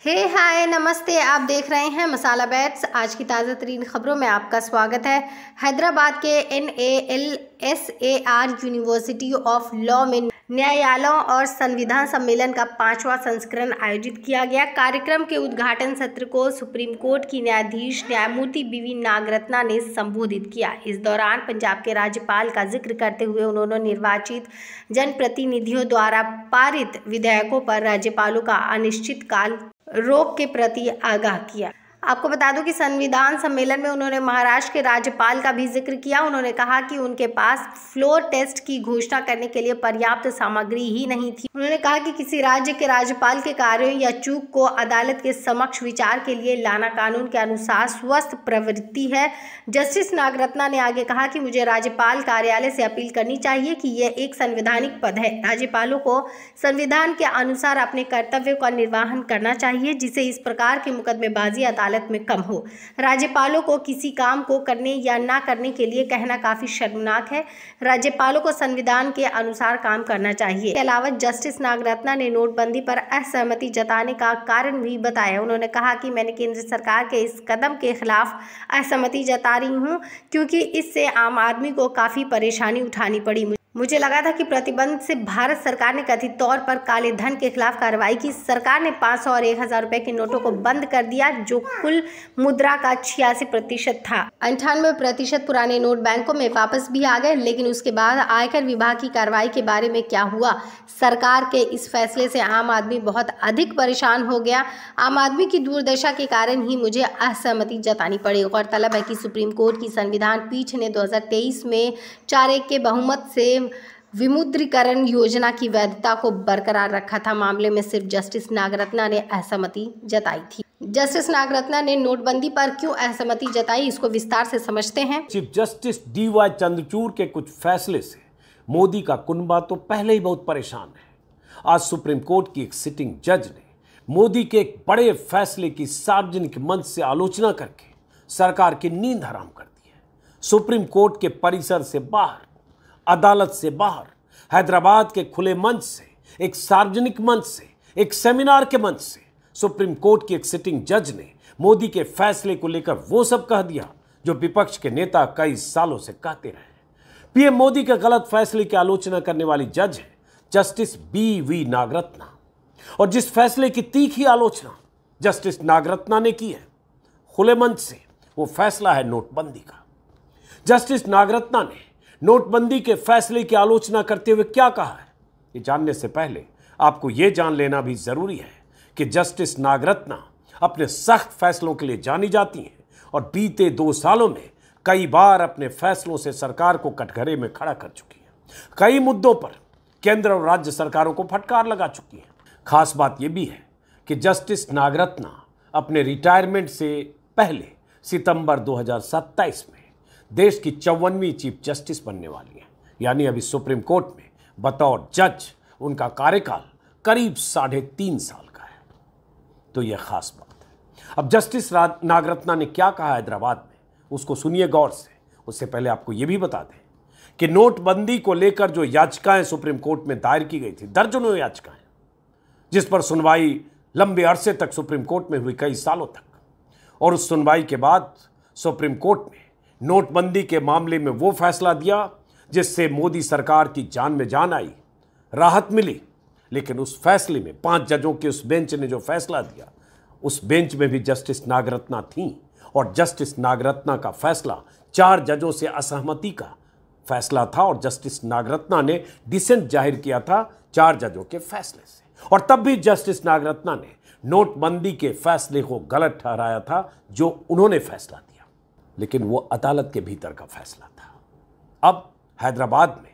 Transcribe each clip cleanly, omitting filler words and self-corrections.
हाय नमस्ते। आप देख रहे हैं मसाला बैट्स। आज की ताज़ा तरीन खबरों में आपका स्वागत है। हैदराबाद के NALSAR यूनिवर्सिटी ऑफ लॉ में न्यायालयों और संविधान सम्मेलन का 5वां संस्करण आयोजित किया गया। कार्यक्रम के उद्घाटन सत्र को सुप्रीम कोर्ट की न्यायाधीश न्यायमूर्ति BV नागरत्ना ने संबोधित किया। इस दौरान पंजाब के राज्यपाल का जिक्र करते हुए उन्होंने निर्वाचित जनप्रतिनिधियों द्वारा पारित विधेयकों पर राज्यपालों का अनिश्चितकाल रोक के प्रति आगाह किया। आपको बता दूं कि संविधान सम्मेलन में उन्होंने महाराष्ट्र के राज्यपाल का भी जिक्र किया। उन्होंने कहा कि उनके पास फ्लोर टेस्ट की घोषणा करने के लिए पर्याप्त सामग्री ही नहीं थी। उन्होंने कहा कि किसी राज्य के राज्यपाल के कार्यों या चूक को अदालत के समक्ष विचार के लिए लाना कानून के अनुसार स्वस्थ प्रवृत्ति है। जस्टिस नागरत्ना ने आगे कहा कि मुझे राज्यपाल कार्यालय से अपील करनी चाहिए कि यह एक संवैधानिक पद है। राज्यपालों को संविधान के अनुसार अपने कर्तव्यों का निर्वहन करना चाहिए, जिससे इस प्रकार की मुकदमेबाजी अदालत में कम हो। राज्यपालों को किसी काम को करने या ना करने के लिए कहना काफी शर्मनाक है। राज्यपालों को संविधान के अनुसार काम करना चाहिए। इसके अलावा जस्टिस नागरत्ना ने नोटबंदी पर असहमति जताने का कारण भी बताया। उन्होंने कहा कि मैंने केंद्र सरकार के इस कदम के खिलाफ असहमति जता रही हूँ, क्योंकि इससे आम आदमी को काफी परेशानी उठानी पड़ी। मुझे लगा था कि प्रतिबंध से भारत सरकार ने कथित तौर पर काले धन के खिलाफ कार्रवाई की। सरकार ने 500 और 1000 रुपए के नोटों को बंद कर दिया, जो कुल मुद्रा का 86% था। 98% पुराने नोट बैंकों में वापस भी आ गए। लेकिन उसके बाद आयकर विभाग की कार्रवाई के बारे में क्या हुआ? सरकार के इस फैसले से आम आदमी बहुत अधिक परेशान हो गया। आम आदमी की दुर्दशा के कारण ही मुझे असहमति जतानी पड़ी। गौरतलब है कि सुप्रीम कोर्ट की संविधान पीठ ने 2023 में 4-1 के बहुमत से विमुद्रीकरण योजना की वैधता को बरकरार रखा था। मामले में सिर्फ जस्टिस नागरत्ना ने असहमति जताई थी। जस्टिस नागरत्ना ने नोटबंदी पर क्यों असहमति जताई, इसको विस्तार से समझते हैं। चीफ जस्टिस DY चंद्रचूड़ के कुछ फैसले से मोदी का कुनबा तो पहले ही बहुत परेशान है। आज सुप्रीम कोर्ट की एक सिटिंग जज ने मोदी के एक बड़े फैसले की सार्वजनिक मंच से आलोचना करके सरकार की नींद हराम कर दी है। सुप्रीम कोर्ट के परिसर से बाहर, अदालत से बाहर, हैदराबाद के खुले मंच से, एक सार्वजनिक मंच से, एक सेमिनार के मंच से सुप्रीम कोर्ट की एक सिटिंग जज ने मोदी के फैसले को लेकर वो सब कह दिया जो विपक्ष के नेता कई सालों से कहते रहे। पीएम मोदी के गलत फैसले की आलोचना करने वाली जज है जस्टिस BV नागरत्ना, और जिस फैसले की तीखी आलोचना जस्टिस नागरत्ना ने की है खुले मंच से, वो फैसला है नोटबंदी का। जस्टिस नागरत्ना ने नोटबंदी के फैसले की आलोचना करते हुए क्या कहा है, ये जानने से पहले आपको ये जान लेना भी जरूरी है कि जस्टिस नागरत्ना अपने सख्त फैसलों के लिए जानी जाती हैं और बीते 2 सालों में कई बार अपने फैसलों से सरकार को कटघरे में खड़ा कर चुकी हैं। कई मुद्दों पर केंद्र और राज्य सरकारों को फटकार लगा चुकी हैं। खास बात यह भी है कि जस्टिस नागरत्ना अपने रिटायरमेंट से पहले सितंबर 2027 में देश की 54वीं चीफ जस्टिस बनने वाली है। यानी अभी सुप्रीम कोर्ट में बतौर जज उनका कार्यकाल करीब 3.5 साल का है। तो यह खास बात है। अब जस्टिस नागरत्ना ने क्या कहा हैदराबाद में, उसको सुनिए गौर से। उससे पहले आपको यह भी बता दें कि नोटबंदी को लेकर जो याचिकाएं सुप्रीम कोर्ट में दायर की गई थी, दर्जनों याचिकाएं, जिस पर सुनवाई लंबे अरसे तक सुप्रीम कोर्ट में हुई, कई सालों तक, और उस सुनवाई के बाद सुप्रीम कोर्ट ने नोटबंदी के मामले में वो फैसला दिया जिससे मोदी सरकार की जान में जान आई, राहत मिली। लेकिन उस फैसले में 5 जजों के उस बेंच ने जो फैसला दिया, उस बेंच में भी जस्टिस नागरत्ना थीं, और जस्टिस नागरत्ना का फैसला 4 जजों से असहमति का फैसला था, और जस्टिस नागरत्ना ने डिसेंट जाहिर किया था 4 जजों के फैसले से। और तब भी जस्टिस नागरत्ना ने नोटबंदी के फैसले को गलत ठहराया था जो उन्होंने फैसला दिया, लेकिन वो अदालत के भीतर का फैसला था। अब हैदराबाद में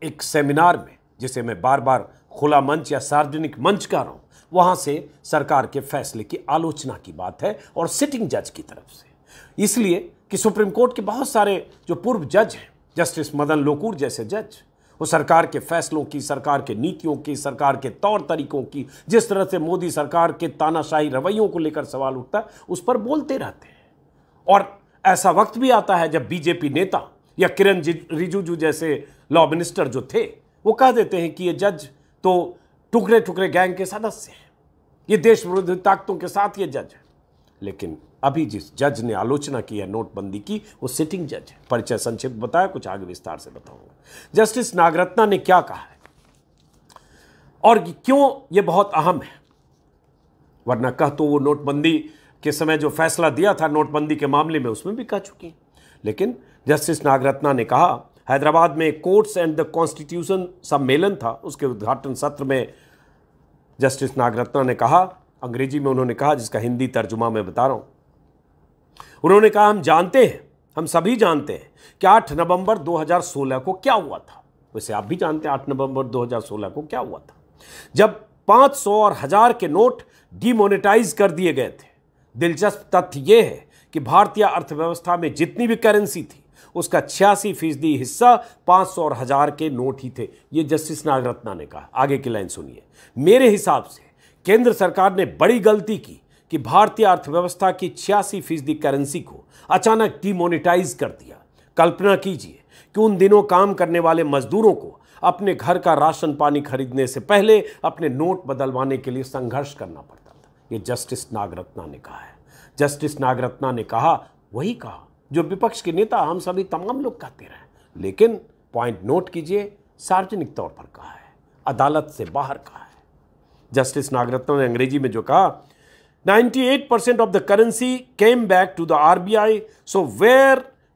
एक सेमिनार में, जिसे मैं बार बार खुला मंच या सार्वजनिक मंच कह रहा हूं, वहां से सरकार के फैसले की आलोचना की बात है, और सिटिंग जज की तरफ से। इसलिए कि सुप्रीम कोर्ट के बहुत सारे जो पूर्व जज हैं, जस्टिस मदन लोकूर जैसे जज, वो सरकार के फैसलों की, सरकार के नीतियों की, सरकार के तौर तरीकों की, जिस तरह से मोदी सरकार के तानाशाही रवैयों को लेकर सवाल उठता है, उस पर बोलते रहते हैं। और ऐसा वक्त भी आता है जब बीजेपी नेता या किरण रिजिजू जैसे लॉ मिनिस्टर जो थे, वो कह देते हैं कि ये जज तो टुकड़े टुकड़े गैंग के सदस्य हैं। ये देश विरोधी ताकतों के साथ ये जज है। लेकिन अभी जिस जज ने आलोचना की है नोटबंदी की, वो सिटिंग जज है। परिचय संक्षिप्त बताया, कुछ आगे विस्तार से बताऊंगा। जस्टिस नागरत्ना ने क्या कहा है और क्यों ये बहुत अहम है, वरना कह तो वो नोटबंदी के समय जो फैसला दिया था नोटबंदी के मामले में, उसमें भी कह चुकी हैं। लेकिन जस्टिस नागरत्ना ने कहा, हैदराबाद में कोर्ट्स एंड द कॉन्स्टिट्यूशन सम्मेलन था, उसके उद्घाटन सत्र में जस्टिस नागरत्ना ने कहा, अंग्रेजी में उन्होंने कहा, जिसका हिंदी तर्जुमा मैं बता रहा हूं। उन्होंने कहा, हम जानते हैं, हम सभी जानते हैं कि 8 नवंबर 2016 को क्या हुआ था। वैसे आप भी जानते हैं 8 नवंबर 2016 को क्या हुआ था, जब 500 और 1000 के नोट डिमोनेटाइज कर दिए गए थे। दिलचस्प तथ्य यह है कि भारतीय अर्थव्यवस्था में जितनी भी करेंसी थी, उसका 86% हिस्सा 500 और 1000 के नोट ही थे। ये जस्टिस नागरत्ना ने कहा। आगे की लाइन सुनिए, मेरे हिसाब से केंद्र सरकार ने बड़ी गलती की कि भारतीय अर्थव्यवस्था की 86% करेंसी को अचानक डिमोनेटाइज कर दिया। कल्पना कीजिए कि उन दिनों काम करने वाले मजदूरों को अपने घर का राशन पानी खरीदने से पहले अपने नोट बदलवाने के लिए संघर्ष करना पड़ता था। ये जस्टिस नागरत्ना ने कहा है। जस्टिस नागरत्ना ने कहा, वही कहा जो विपक्ष के नेता हम सभी तमाम लोग कहते रहे, लेकिन पॉइंट नोट कीजिए, सार्वजनिक तौर पर कहा है, अदालत से बाहर कहा है। जस्टिस नागरत्ना ने अंग्रेजी में जो कहा, 98% of the currency came back to the RBI, so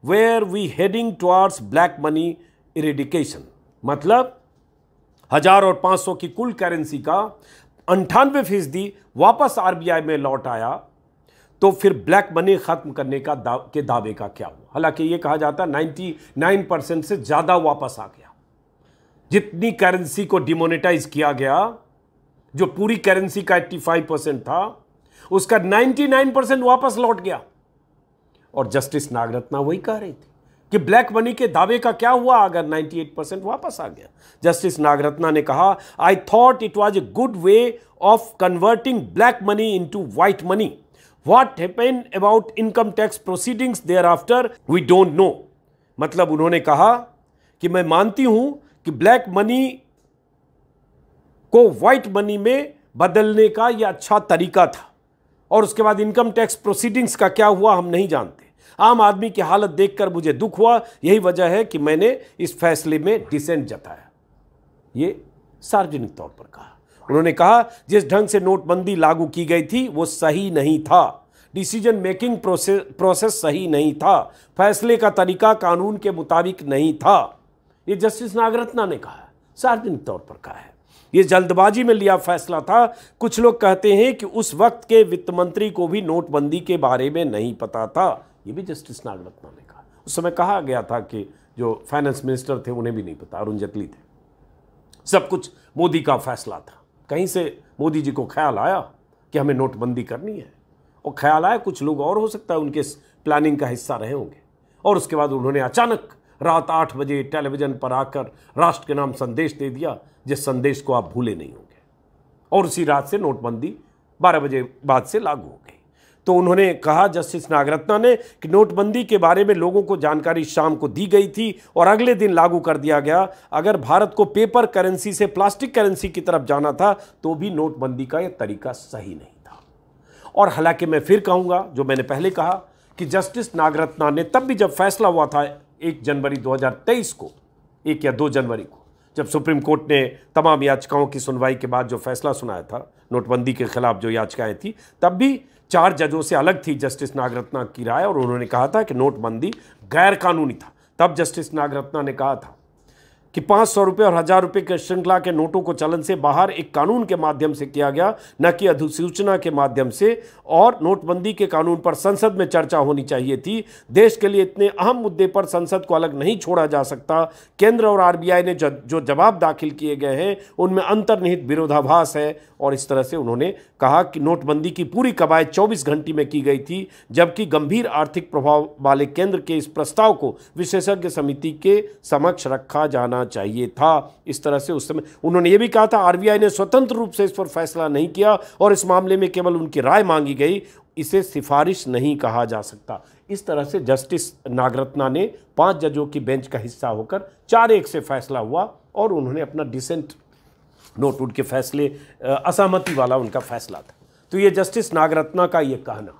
where we heading towards black money eradication. मतलब 1000 और 500 की कुल करेंसी का 98% वापस RBI में लौट आया, तो फिर ब्लैक मनी खत्म करने का दावे का क्या हुआ। हालांकि यह कहा जाता है 99% से ज्यादा वापस आ गया। जितनी करेंसी को डिमोनेटाइज किया गया, जो पूरी करेंसी का 85% था, उसका 99% वापस लौट गया। और जस्टिस नागरत्ना वही कह रही थी कि ब्लैक मनी के दावे का क्या हुआ अगर 98% वापस आ गया। जस्टिस नागरत्ना ने कहा, I thought it was a good way of converting black money into white money. What happened about income tax proceedings thereafter we don't know. मतलब उन्होंने कहा कि मैं मानती हूं कि ब्लैक मनी को व्हाइट मनी में बदलने का यह अच्छा तरीका था, और उसके बाद इनकम टैक्स प्रोसीडिंग्स का क्या हुआ हम नहीं जानते। आम आदमी की हालत देखकर मुझे दुख हुआ, यही वजह है कि मैंने इस फैसले में डिसेंट जताया। ये सार्वजनिक तौर पर कहा। उन्होंने कहा, जिस ढंग से नोटबंदी लागू की गई थी वो सही नहीं था, डिसीजन मेकिंग प्रोसेस सही नहीं था, फैसले का तरीका कानून के मुताबिक नहीं था। ये जस्टिस नागरत्ना ने कहा, सार्वजनिक तौर पर कहा है। ये जल्दबाजी में लिया फैसला था। कुछ लोग कहते हैं कि उस वक्त के वित्त मंत्री को भी नोटबंदी के बारे में नहीं पता था। ये भी जस्टिस नागरत्ना ने कहा। उस समय कहा गया था कि जो फाइनेंस मिनिस्टर थे उन्हें भी नहीं पता, अरुण जेटली थे। सब कुछ मोदी का फैसला था। कहीं से मोदी जी को ख्याल आया कि हमें नोटबंदी करनी है, और ख्याल आया कुछ लोग और हो सकता है उनके प्लानिंग का हिस्सा रहे होंगे, और उसके बाद उन्होंने अचानक रात 8 बजे टेलीविजन पर आकर राष्ट्र के नाम संदेश दे दिया, जिस संदेश को आप भूले नहीं होंगे। और उसी रात से नोटबंदी 12 बजे बाद से लागू हो गई। तो उन्होंने कहा, जस्टिस नागरत्ना ने, कि नोटबंदी के बारे में लोगों को जानकारी शाम को दी गई थी और अगले दिन लागू कर दिया गया। अगर भारत को पेपर करेंसी से प्लास्टिक करेंसी की तरफ जाना था तो भी नोटबंदी का यह तरीका सही नहीं था। और हालांकि मैं फिर कहूँगा जो मैंने पहले कहा कि जस्टिस नागरत्ना ने तब भी, जब फैसला हुआ था 1 जनवरी 2023 को, 1 या 2 जनवरी को, जब सुप्रीम कोर्ट ने तमाम याचिकाओं की सुनवाई के बाद जो फैसला सुनाया था नोटबंदी के खिलाफ जो याचिकाएं थी, तब भी 4 जजों से अलग थी जस्टिस नागरत्ना की राय, और उन्होंने कहा था कि नोटबंदी गैर कानूनी था। तब जस्टिस नागरत्ना ने कहा था कि 500 रुपये और 1000 रुपये के श्रृंखला के नोटों को चलन से बाहर एक कानून के माध्यम से किया गया, न कि अधिसूचना के माध्यम से। और नोटबंदी के कानून पर संसद में चर्चा होनी चाहिए थी। देश के लिए इतने अहम मुद्दे पर संसद को अलग नहीं छोड़ा जा सकता। केंद्र और RBI ने जो जवाब दाखिल किए गए हैं उनमें अंतर्निहित विरोधाभास है। और इस तरह से उन्होंने कहा कि नोटबंदी की पूरी कवायद 24 घंटे में की गई थी, जबकि गंभीर आर्थिक प्रभाव वाले केंद्र के इस प्रस्ताव को विशेषज्ञ समिति के समक्ष रखा जाना चाहिए था। इस तरह से उस समय उन्होंने ये भी कहा था, RBI ने स्वतंत्र रूप से इस पर फैसला नहीं किया और इस मामले में केवल उनकी राय मांगी गई, इसे सिफारिश नहीं कहा जा सकता। इस तरह से जस्टिस नागरत्ना ने 5 जजों की बेंच का हिस्सा होकर 4-1 से फैसला हुआ, और उन्होंने अपना डिसेंट नोट, उनके फैसले असहमति वाला उनका फैसला था। तो ये जस्टिस नागरत्ना का ये कहना,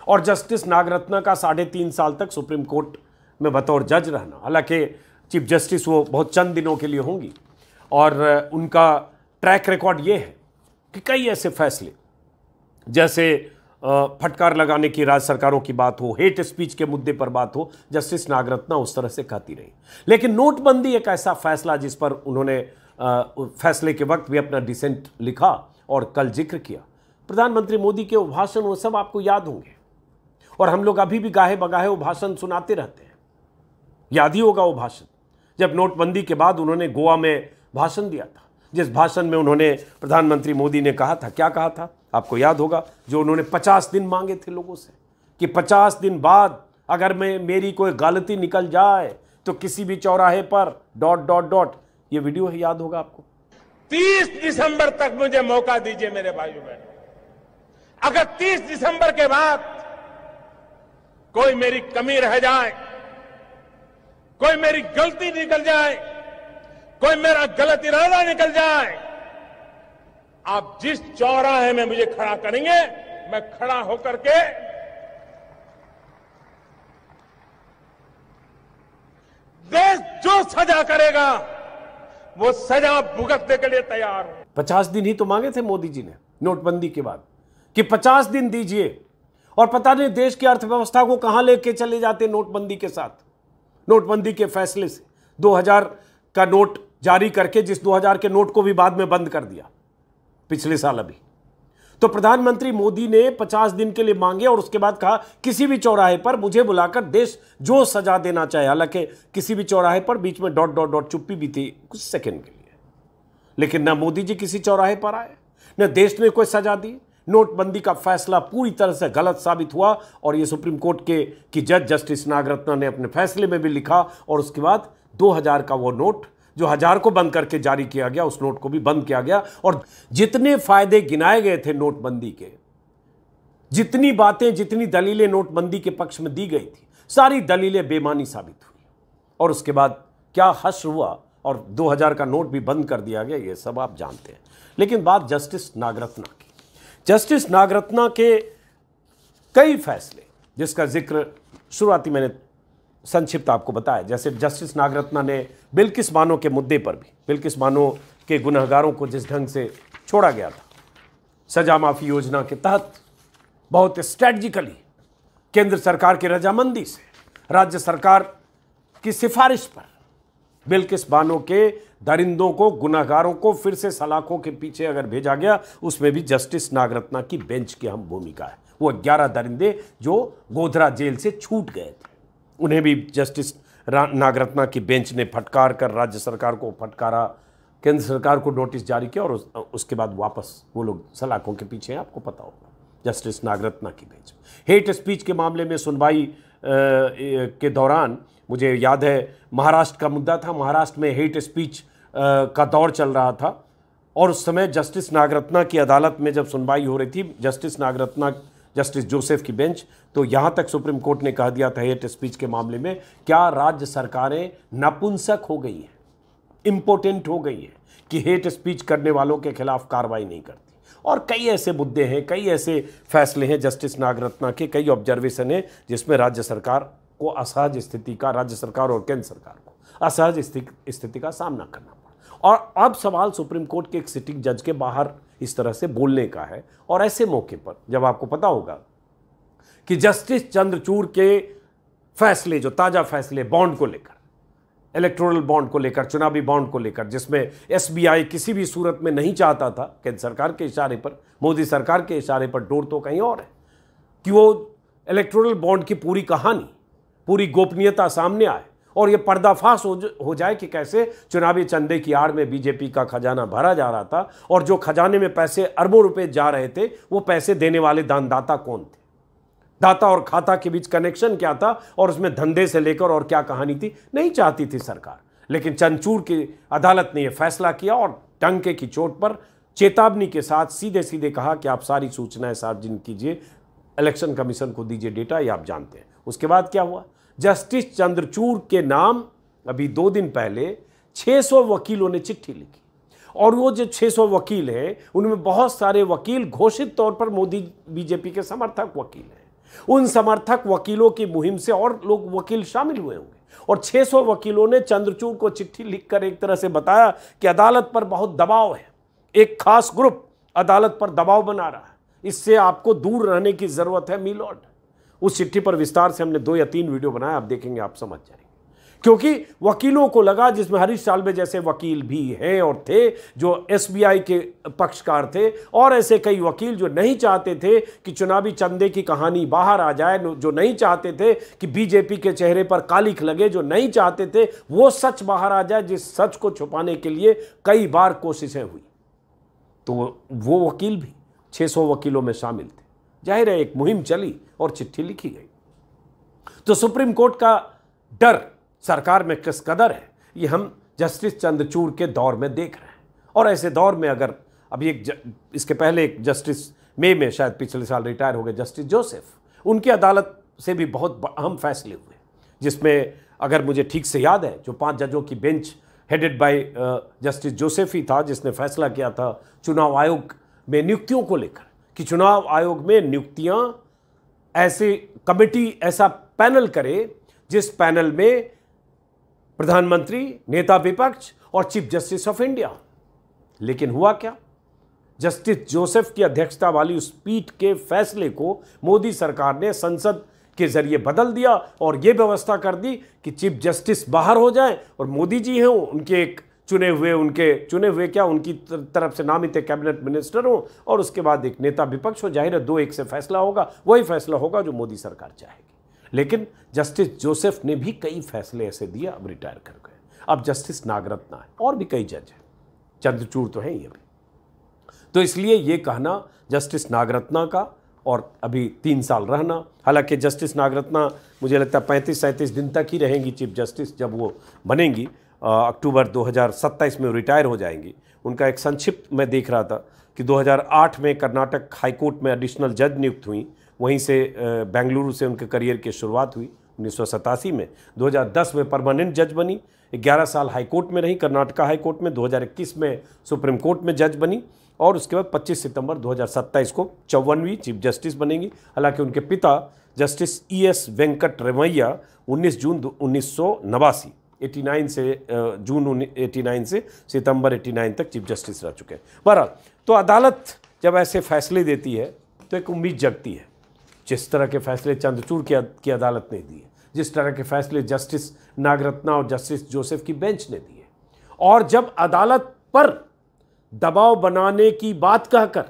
और जस्टिस नागरत्ना का 3.5 साल तक सुप्रीम कोर्ट में बतौर जज रहना, हालांकि चीफ जस्टिस वो बहुत चंद दिनों के लिए होंगी, और उनका ट्रैक रिकॉर्ड ये है कि कई ऐसे फैसले, जैसे फटकार लगाने की राज्य सरकारों की बात हो, हेट स्पीच के मुद्दे पर बात हो, जस्टिस नागरत्ना उस तरह से कहती रही। लेकिन नोटबंदी एक ऐसा फैसला जिस पर उन्होंने फैसले के वक्त भी अपना डिसेंट लिखा और कल जिक्र किया। प्रधानमंत्री मोदी के वो भाषण, वो सब आपको याद होंगे, और हम लोग अभी भी गाहे बगाहे वो भाषण सुनाते रहते हैं। याद ही होगा वो भाषण, जब नोटबंदी के बाद उन्होंने गोवा में भाषण दिया था, जिस भाषण में उन्होंने, प्रधानमंत्री मोदी ने कहा था, क्या कहा था आपको याद होगा, जो उन्होंने 50 दिन मांगे थे लोगों से कि 50 दिन बाद अगर मेरी कोई गलती निकल जाए तो किसी भी चौराहे पर ... ये वीडियो है, याद होगा आपको। 30 दिसंबर तक मुझे मौका दीजिए मेरे भाइयों बहनों। अगर 30 दिसंबर के बाद कोई मेरी कमी रह जाए, कोई मेरी गलती निकल जाए, कोई मेरा गलत इरादा निकल जाए, आप जिस चौराहे में मुझे खड़ा करेंगे, मैं खड़ा होकर के देश जो सजा करेगा वो सजा भुगतने के लिए तैयार हूं। 50 दिन ही तो मांगे थे मोदी जी ने नोटबंदी के बाद कि 50 दिन दीजिए, और पता नहीं देश की अर्थव्यवस्था को कहां लेके चले जाते नोटबंदी के साथ, नोटबंदी के फैसले से। 2000 का नोट जारी करके जिस 2000 के नोट को भी बाद में बंद कर दिया पिछले साल अभी। तो प्रधानमंत्री मोदी ने 50 दिन के लिए मांगे और उसके बाद कहा किसी भी चौराहे पर मुझे बुलाकर देश जो सजा देना चाहे। हालांकि किसी भी चौराहे पर बीच में ... चुप्पी भी थी कुछ सेकंड के लिए, लेकिन ना मोदी जी किसी चौराहे पर आए, न देश ने कोई सजा दी। नोटबंदी का फैसला पूरी तरह से गलत साबित हुआ, और ये सुप्रीम कोर्ट की जज जस्टिस नागरत्ना ने अपने फैसले में भी लिखा, और उसके बाद 2000 का वो नोट जो 1000 को बंद करके जारी किया गया, उस नोट को भी बंद किया गया। और जितने फायदे गिनाए गए थे नोटबंदी के, जितनी बातें, जितनी दलीलें नोटबंदी के पक्ष में दी गई थी, सारी दलीलें बेमानी साबित हुई, और उसके बाद क्या हश्र हुआ और 2000 का नोट भी बंद कर दिया गया, ये सब आप जानते हैं। लेकिन बात जस्टिस नागरत्ना की, जस्टिस नागरत्ना के कई फैसले जिसका जिक्र शुरुआती मैंने संक्षिप्त आपको बताया, जैसे जस्टिस नागरत्ना ने बिल्किस बानो के मुद्दे पर भी, बिल्किस बानो के गुनहगारों को जिस ढंग से छोड़ा गया था सजा माफी योजना के तहत, बहुत स्ट्रेटजिकली केंद्र सरकार की रजामंदी से राज्य सरकार की सिफारिश पर बिल्किस बानो के दरिंदों को, गुनहगारों को फिर से सलाखों के पीछे अगर भेजा गया, उसमें भी जस्टिस नागरत्ना की बेंच की अहम भूमिका है। वो 11 दरिंदे जो गोधरा जेल से छूट गए थे, उन्हें भी जस्टिस नागरत्ना की बेंच ने फटकार कर राज्य सरकार को फटकारा, केंद्र सरकार को नोटिस जारी किया, और उसके बाद वापस वो लोग सलाखों के पीछे हैं, आपको पता होगा। जस्टिस नागरत्ना की बेंच हेट स्पीच के मामले में सुनवाई के दौरान, मुझे याद है महाराष्ट्र का मुद्दा था, महाराष्ट्र में हेट स्पीच का दौर चल रहा था, और उस समय जस्टिस नागरत्ना की अदालत में जब सुनवाई हो रही थी, जस्टिस नागरत्ना, जस्टिस जोसेफ की बेंच, तो यहाँ तक सुप्रीम कोर्ट ने कह दिया था हेट स्पीच के मामले में, क्या राज्य सरकारें नपुंसक हो गई हैं, इम्पोर्टेंट हो गई हैं कि हेट स्पीच करने वालों के खिलाफ कार्रवाई नहीं करती। और कई ऐसे मुद्दे हैं, कई ऐसे फैसले हैं जस्टिस नागरत्ना के, कई ऑब्जर्वेशन है जिसमें राज्य सरकार को असहज स्थिति का, राज्य सरकार और केंद्र सरकार को असहज स्थिति का सामना करना पड़ा। और अब सवाल सुप्रीम कोर्ट के एक सिटिंग जज के बाहर इस तरह से बोलने का है, और ऐसे मौके पर जब आपको पता होगा कि जस्टिस चंद्रचूड़ के फैसले, जो ताजा फैसले बॉन्ड को लेकर, इलेक्टोरल बॉन्ड को लेकर, चुनावी बॉन्ड को लेकर, जिसमें एसबीआई किसी भी सूरत में नहीं चाहता था, केंद्र सरकार के इशारे पर, मोदी सरकार के इशारे पर, डोर तो कहीं और है, कि वो इलेक्टोरल बॉन्ड की पूरी कहानी, पूरी गोपनीयता सामने आए, और ये पर्दाफाश हो जाए कि कैसे चुनावी चंदे की आड़ में बीजेपी का खजाना भरा जा रहा था, और जो खजाने में पैसे अरबों रुपए जा रहे थे, वो पैसे देने वाले दानदाता कौन थे, दाता और खाता के बीच कनेक्शन क्या था, और उसमें धंधे से लेकर और क्या कहानी थी, नहीं चाहती थी सरकार। लेकिन चंद्रचूड़ की अदालत ने यह फैसला किया, और टंके की चोट पर चेतावनी के साथ सीधे सीधे कहा कि आप सारी सूचनाएं सार्वजनिक कीजिए, इलेक्शन कमीशन को दीजिए डेटा, ये आप जानते हैं। उसके बाद क्या हुआ, जस्टिस चंद्रचूड़ के नाम अभी 2 दिन पहले 600 वकीलों ने चिट्ठी लिखी, और वो जो 600 वकील हैं उनमें बहुत सारे वकील घोषित तौर पर मोदी बीजेपी के समर्थक वकील हैं। उन समर्थक वकीलों की मुहिम से और लोग वकील शामिल हुए होंगे और 600 वकीलों ने चंद्रचूड़ को चिट्ठी लिखकर एक तरह से बताया कि अदालत पर बहुत दबाव है, एक खास ग्रुप अदालत पर दबाव बना रहा है, इससे आपको दूर रहने की जरूरत है मिलॉर्ड। उस चिट्ठी पर विस्तार से हमने 2 या 3 वीडियो बनाए, आप देखेंगे आप समझ जाएंगे। क्योंकि वकीलों को लगा, जिसमें हरीश साल्वे जैसे वकील भी हैं और थे जो एसबीआई के पक्षकार थे, और ऐसे कई वकील जो नहीं चाहते थे कि चुनावी चंदे की कहानी बाहर आ जाए, जो नहीं चाहते थे कि बीजेपी के चेहरे पर कालिख लगे, जो नहीं चाहते थे वो सच बाहर आ जाए, जिस सच को छुपाने के लिए कई बार कोशिशें हुई। तो वो वकील भी 600 वकीलों में शामिल थे। जाहिर है एक मुहिम चली और चिट्ठी लिखी गई। तो सुप्रीम कोर्ट का डर सरकार में किस कदर है ये हम जस्टिस चंद्रचूड़ के दौर में देख रहे हैं। और ऐसे दौर में अगर अभी इसके पहले एक जस्टिस मई में शायद पिछले साल रिटायर हो गए जस्टिस जोसेफ, उनकी अदालत से भी बहुत अहम फैसले हुए, जिसमें अगर मुझे ठीक से याद है जो 5 जजों की bench headed by justice Joseph ही था जिसने फैसला किया था चुनाव आयोग में नियुक्तियों को लेकर कि चुनाव आयोग में नियुक्तियां ऐसे कमेटी, ऐसा पैनल करे जिस पैनल में प्रधानमंत्री, नेता विपक्ष और चीफ जस्टिस ऑफ इंडिया। लेकिन हुआ क्या, जस्टिस जोसेफ की अध्यक्षता वाली उस पीठ के फैसले को मोदी सरकार ने संसद के जरिए बदल दिया और यह व्यवस्था कर दी कि चीफ जस्टिस बाहर हो जाए और मोदी जी हों, उनके एक चुने हुए क्या उनकी तरफ से नामित कैबिनेट मिनिस्टर हो, और उसके बाद एक नेता विपक्ष हो। जाहिर है 2-1 से फैसला होगा, वही फैसला होगा जो मोदी सरकार चाहेगी। लेकिन जस्टिस जोसेफ ने भी कई फैसले ऐसे दिए, अब रिटायर कर गए। अब जस्टिस नागरत्ना है और भी कई जज हैं, चंद्रचूड़ तो है ही अभी। तो इसलिए ये कहना जस्टिस नागरत्ना का और अभी 3 साल रहना, हालांकि जस्टिस नागरत्ना मुझे लगता है 35-37 दिन तक ही रहेंगी चीफ जस्टिस, जब वो बनेंगी अक्टूबर 2027 में रिटायर हो जाएंगी। उनका एक संक्षिप्त मैं देख रहा था कि 2008 में कर्नाटक हाईकोर्ट में एडिशनल जज नियुक्त हुई, वहीं से बेंगलुरु से उनके करियर की शुरुआत हुई 1987 में। 2010 में परमानेंट जज बनी, 11 साल हाईकोर्ट में रही, कर्नाटका हाईकोर्ट में। 2021 में सुप्रीम कोर्ट में जज बनी और उसके बाद 25 सितंबर 2027 को 54वीं चीफ जस्टिस बनेंगी। हालांकि उनके पिता जस्टिस ES वेंकट रमैया 19 जून 1989 89 से जून 89 से सितंबर 89 तक चीफ जस्टिस रह चुके हैं। बहरहाल, तो अदालत जब ऐसे फैसले देती है तो एक उम्मीद जगती है। जिस तरह के फैसले चंद्रचूड़ की अदालत ने दिए, जिस तरह के फैसले जस्टिस नागरत्ना और जस्टिस जोसेफ की बेंच ने दिए, और जब अदालत पर दबाव बनाने की बात कहकर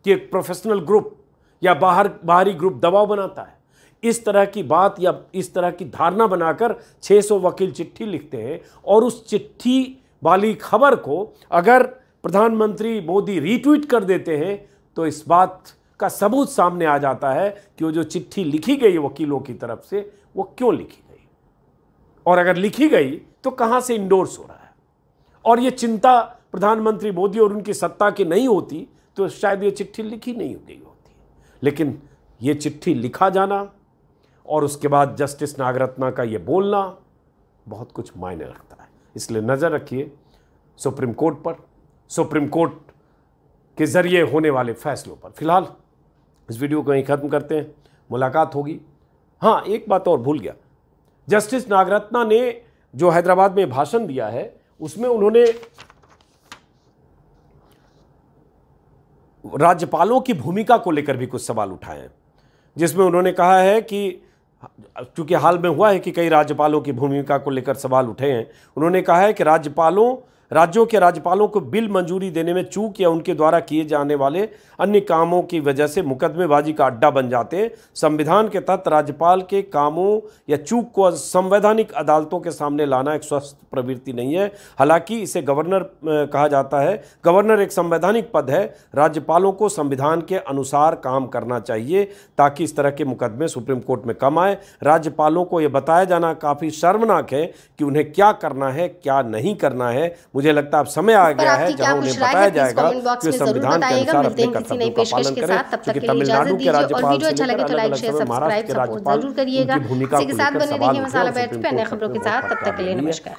कि एक प्रोफेशनल ग्रुप या बाहरी ग्रुप दबाव बनाता है, इस तरह की बात या इस तरह की धारणा बनाकर 600 वकील चिट्ठी लिखते हैं, और उस चिट्ठी वाली खबर को अगर प्रधानमंत्री मोदी रीट्वीट कर देते हैं तो इस बात का सबूत सामने आ जाता है कि वो जो चिट्ठी लिखी गई वकीलों की तरफ से वो क्यों लिखी गई, और अगर लिखी गई तो कहां से इंडोर्स हो रहा है। और ये चिंता प्रधानमंत्री मोदी और उनकी सत्ता की नहीं होती तो शायद ये चिट्ठी लिखी नहीं गई होती। लेकिन ये चिट्ठी लिखा जाना और उसके बाद जस्टिस नागरत्ना का ये बोलना बहुत कुछ मायने रखता है। इसलिए नज़र रखिए सुप्रीम कोर्ट पर, सुप्रीम कोर्ट के ज़रिए होने वाले फैसलों पर। फिलहाल इस वीडियो को यहीं ख़त्म करते हैं, मुलाकात होगी। हाँ, एक बात और भूल गया, जस्टिस नागरत्ना ने जो हैदराबाद में भाषण दिया है उसमें उन्होंने राज्यपालों की भूमिका को लेकर भी कुछ सवाल उठाए हैं, जिसमें उन्होंने कहा है कि चूंकि हाल में हुआ है कि कई राज्यपालों की भूमिका को लेकर सवाल उठे हैं, उन्होंने कहा है कि राज्यों के राज्यपालों को बिल मंजूरी देने में चूक या उनके द्वारा किए जाने वाले अन्य कामों की वजह से मुकदमेबाजी का अड्डा बन जाते हैं। संविधान के तहत राज्यपाल के कामों या चूक को संवैधानिक अदालतों के सामने लाना एक स्वस्थ प्रवृत्ति नहीं है। हालांकि इसे गवर्नर कहा जाता है। गवर्नर एक संवैधानिक पद है। राज्यपालों को संविधान के अनुसार काम करना चाहिए ताकि इस तरह के मुकदमे सुप्रीम कोर्ट में कम आए। राज्यपालों को यह बताया जाना काफ़ी शर्मनाक है कि उन्हें क्या करना है क्या नहीं करना है। मुझे लगता है अब समय आ गया है जहां उन्हें बताया जाएगा कि संविधान के अनुसार अपने कर्तव्यों का पालन करें। क्योंकि तमिलनाडु के राज्यपाल से लेकर अलग-अलग समय महाराष्ट्र के राज्यपाल उनकी भूमिका को लेकर सवाल उठे और सुप्रीम कोर्ट में खबरों के साथ तब तक के लिए नमस्कार।